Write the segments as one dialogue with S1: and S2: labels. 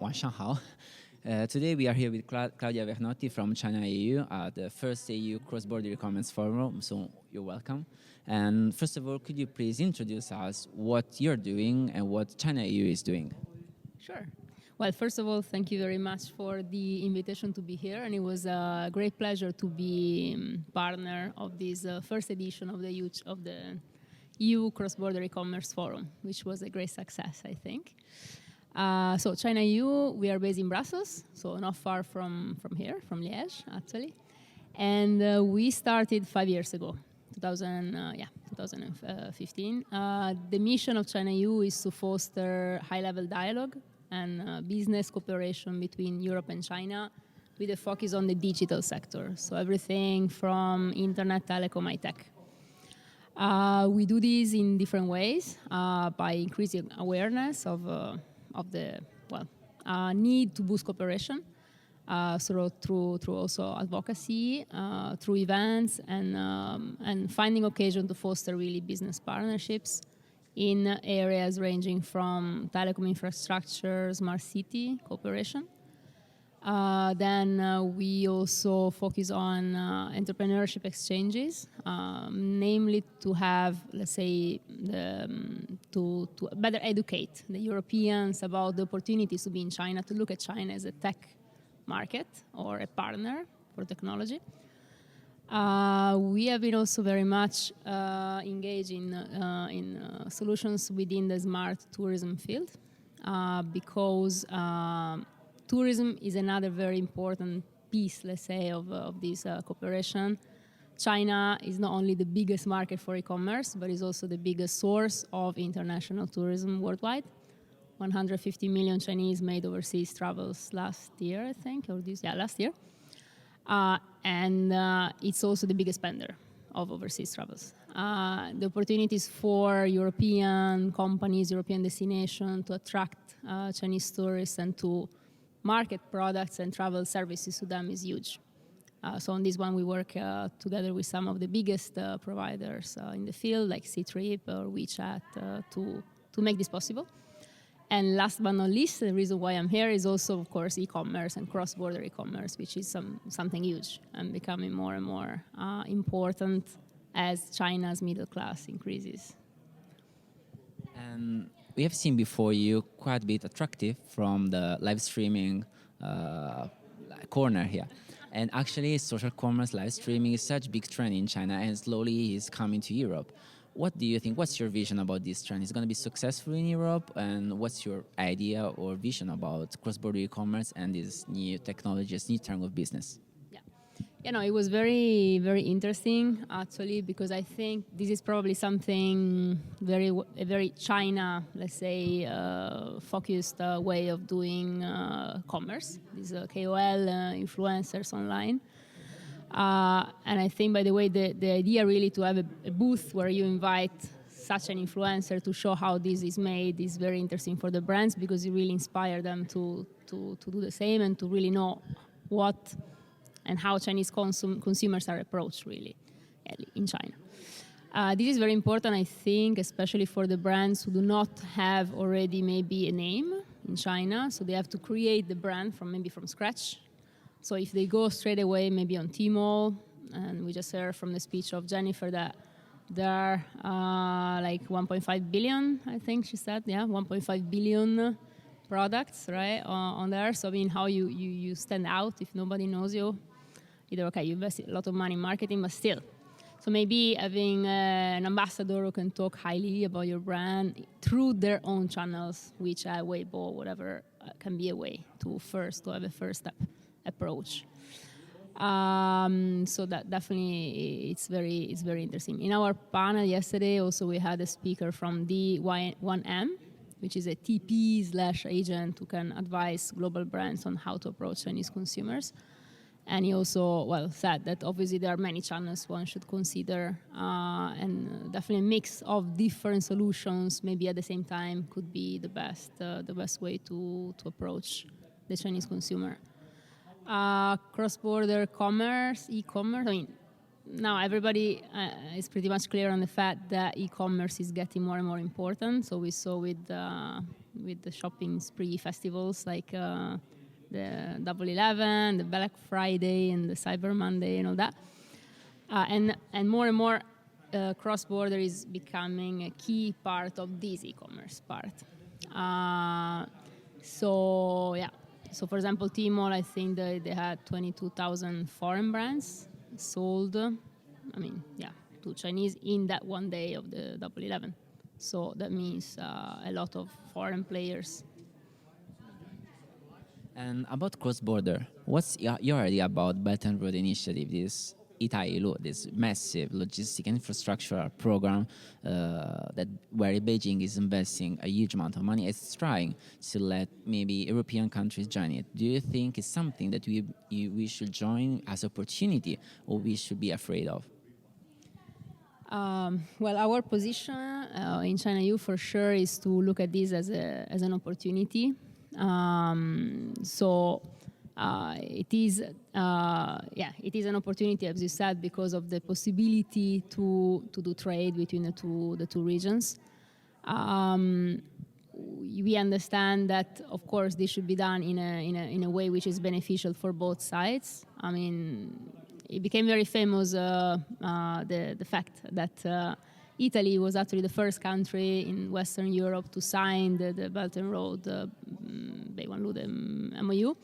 S1: 晚上好. Today we are here with Claudia Vernotti from ChinaEU, the first EU cross-border e-commerce forum, so you're welcome. And first of all, could you please introduce us what you're doing and what ChinaEU is doing?
S2: Sure. Well, first of all, thank you very much for the invitation to be here, and it was a great pleasure to be partner of this first edition of the EU Cross-Border E-Commerce Forum, which was a great success, I think. So ChinaEU, we are based in Brussels, so not far from here, from Liège, actually. And we started 5 years ago, 2015. The mission of ChinaEU is to foster high-level dialogue and business cooperation between Europe and China with a focus on the digital sector, so everything from internet, telecom, high-tech. We do this in different ways by increasing awareness of the need to boost cooperation, so through also advocacy, through events, and finding occasion to foster really business partnerships in areas ranging from telecom infrastructure, smart city cooperation. Then we also focus on entrepreneurship exchanges, namely to have, let's say, to better educate the Europeans about the opportunities to be in China, to look at China as a tech market or a partner for technology. We have been also very much engaged in solutions within the smart tourism field because tourism is another very important piece, let's say, of this cooperation. China is not only the biggest market for e-commerce, but is also the biggest source of international tourism worldwide. 150 million Chinese made overseas travels last year, I think, last year. And it's also the biggest spender of overseas travels. The opportunities for European companies, European destinations to attract Chinese tourists and to market products and travel services to them is huge. So on this one, we work together with some of the biggest providers in the field, like Ctrip or WeChat, to make this possible. And last but not least, the reason why I'm here is also, of course, e-commerce and cross-border e-commerce, which is something huge and becoming more and more important as China's middle class increases.
S1: And we have seen before you quite a bit attractive from the live streaming corner here. And actually, social commerce, live streaming is such a big trend in China and slowly is coming to Europe. What do you think? What's your vision about this trend? Is it going to be successful in Europe? And what's your idea or vision about cross-border e-commerce and these new technologies, new term of business?
S2: It was very, very interesting, actually, because I think this is probably something a very China, let's say, focused way of doing commerce. These KOL influencers online. And I think, by the way, the idea really to have a booth where you invite such an influencer to show how this is made is very interesting for the brands because it really inspires them to do the same and to really know what and how Chinese consumers are approached really in China. This is very important, I think, especially for the brands who do not have already maybe a name in China, so they have to create the brand from scratch. So if they go straight away maybe on Tmall, and we just heard from the speech of Jennifer that there are like 1.5 billion, I think she said, 1.5 billion products, right, on there. So I mean, how you stand out if nobody knows you? Either, okay, you invest a lot of money in marketing, but still. So maybe having an ambassador who can talk highly about your brand through their own channels, WeChat, Weibo, whatever, can be a way to have a first step approach. So that definitely it's very interesting. In our panel yesterday, also we had a speaker from D1M, which is a TP/agent who can advise global brands on how to approach Chinese consumers. And he also, said that obviously there are many channels one should consider, and definitely a mix of different solutions, maybe at the same time, could be the best way to approach the Chinese consumer. Cross-border e-commerce. I mean, now everybody is pretty much clear on the fact that e-commerce is getting more and more important. So we saw with with the shopping spree festivals like the Double 11, the Black Friday, and the Cyber Monday, and all that. And more cross-border is becoming a key part of this e-commerce part. So for example, Tmall, I think they had 22,000 foreign brands sold, to Chinese in that one day of the Double 11. So that means a lot of foreign players.
S1: And about cross-border, what's your idea about Belt and Road Initiative, this ChinaEU, this massive logistic infrastructure program where Beijing is investing a huge amount of money? It's trying to let maybe European countries join it. Do you think it's something that we should join as opportunity, or we should be afraid of?
S2: Well, our position in ChinaEU for sure is to look at this as an opportunity. It is an opportunity, as you said, because of the possibility to do trade between the two regions. We understand that, of course, this should be done in a way which is beneficial for both sides. I mean, it became very famous the fact that Italy was actually the first country in Western Europe to sign the Belt and Road MOU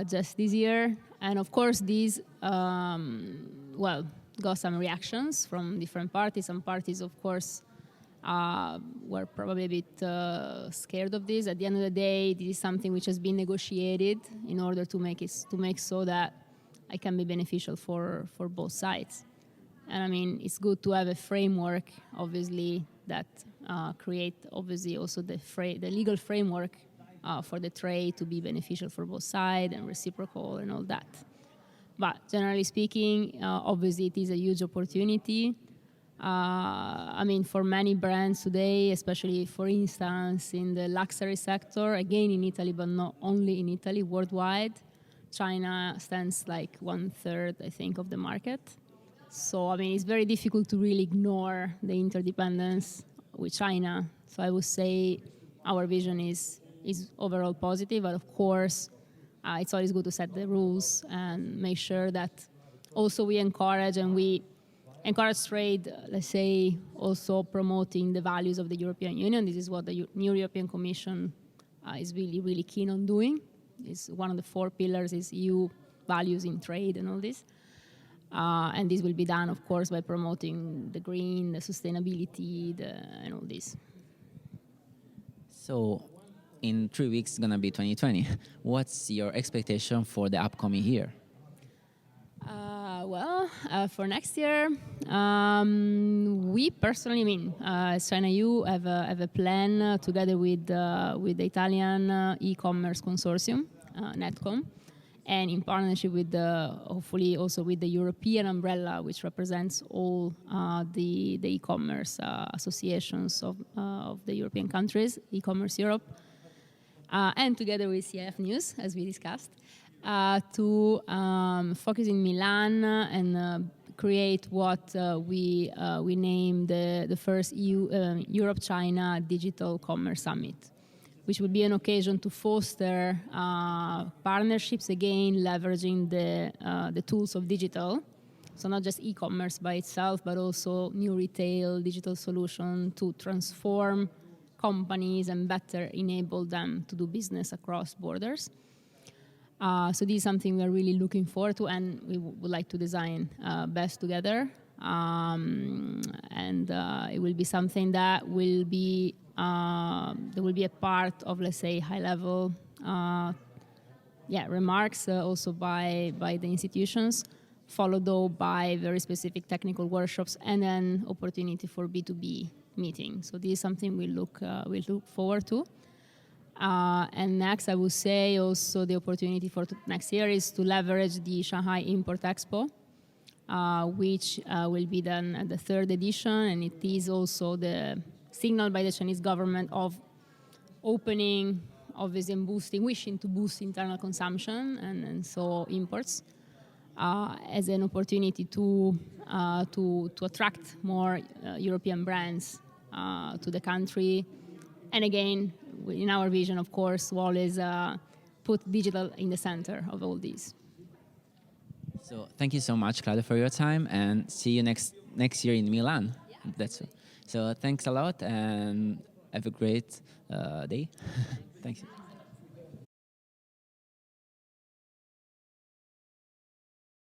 S2: just this year. And of course, these got some reactions from different parties. Some parties, of course, were probably a bit scared of this. At the end of the day, this is something which has been negotiated in order to make so that it can be beneficial for both sides. And I mean, it's good to have a framework, obviously, that create obviously also the legal framework for the trade to be beneficial for both sides and reciprocal and all that. But generally speaking, obviously, it is a huge opportunity. I mean, for many brands today, especially, for instance, in the luxury sector, again in Italy, but not only in Italy, worldwide, China stands like 1/3, I think, of the market. So, I mean, it's very difficult to really ignore the interdependence with China. So I would say our vision is overall positive, but of course, it's always good to set the rules and make sure that also we encourage trade, let's say, also promoting the values of the European Union. This is what the new European Commission is really, really keen on doing. It's one of the 4 pillars is EU values in trade and all this. And this will be done, of course, by promoting the green, the sustainability, and all this.
S1: So, in 3 weeks, it's going to be 2020. What's your expectation for the upcoming year?
S2: For next year, we personally, as ChinaEU, have a plan together with the Italian e-commerce consortium, Netcom, and in partnership with hopefully also with the European umbrella, which represents all the e-commerce associations of the European countries, e-commerce Europe, and together with CIF News, as we discussed, to focus in Milan and create what we named the first Europe-China Digital Commerce Summit, which would be an occasion to foster partnerships, again, leveraging the tools of digital. So not just e-commerce by itself, but also new retail, digital solution to transform companies and better enable them to do business across borders. So this is something we're really looking forward to, and we would like to design best together. And it will be something that will be there will be a part of, let's say, high-level remarks also by the institutions, followed though by very specific technical workshops, and then opportunity for B2B meetings. So this is something we look forward to. And next, I would say also the opportunity for next year is to leverage the Shanghai Import Expo, which will be done at the 3rd edition, and it is also the signal by the Chinese government of opening, obviously, and wishing to boost internal consumption and so imports as an opportunity to attract more European brands to the country, And again, in our vision, of course, we'll always put digital in the center of all these.
S1: So thank you so much, Claudia, for your time, and see you next year in Milan.
S2: Yeah.
S1: That's so. Thanks a lot, and have a great day. Thank you.